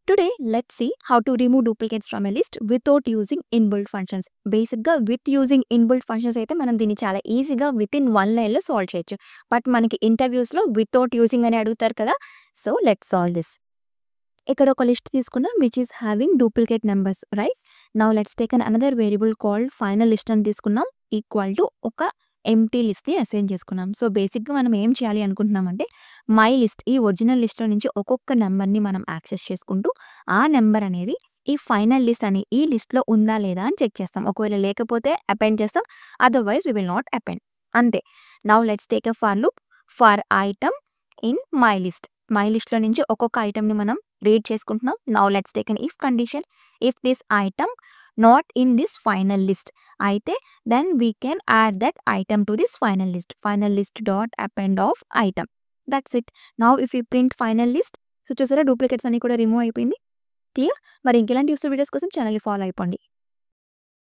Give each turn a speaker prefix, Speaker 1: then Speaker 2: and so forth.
Speaker 1: Today, let's see how to remove duplicates from a list without using inbuilt functions. బేసిక్‌గా with using inbuilt functions అయితే మనం దీన్ని చాలా ఈజీగా వితిన్ 1 లైన్‌లో సాల్వ్ చేయొచ్చు. బట్ మనకి ఇంటర్వ్యూస్‌లో వితౌట్ యూజింగ్ అని అడుగుతారు కదా! So, let's solve this. ఇక్కడ ఒక లిస్ట్ తీసుకున్నాం which is having duplicate numbers right. Now let's take another variable called final list అని తీసుకున్నాం. ఈక్వల్ టు ఒక ఎంప్టీ లిస్ట్‌ని అసైన్ చేసుకున్నాం. సో, బేసిక్‌గా మనం ఏం చేయాలి అనుకుంటున్నామంటే మై లిస్ట్ ఈ ఒరిజినల్ లిస్ట్‌లో నుంచి ఒక్కొక్క నంబర్‌ని మనం యాక్సెస్ చేసుకుంటూ ఆ నంబర్ అనేది ఈ ఫైనల్ లిస్ట్ అని ఈ లిస్ట్‌లో ఉందా లేదా అని చెక్ చేస్తాం. ఒకవేళ లేకపోతే అపెండ్ చేస్తాం. Otherwise we will not append. అంతే. Now let's take a for loop for item in my list. My లిస్ట్‌లో నుంచి ఒక్కొక్క ఐటెమ్‌ని మనం రీడ్ చేసుకుంటున్నాం. Now let's take an if condition. If this item not in this final list అయితే then we can add that item to this final list. Final list dot append of item. That's it. Now if we print final list, so చూసారా duplicates అన్ని కూడా remove అయిపోయింది. Clear? మరి ఇంకెలాంటి useful videos కోసం ఛానల్‌ని follow అయిపోండి.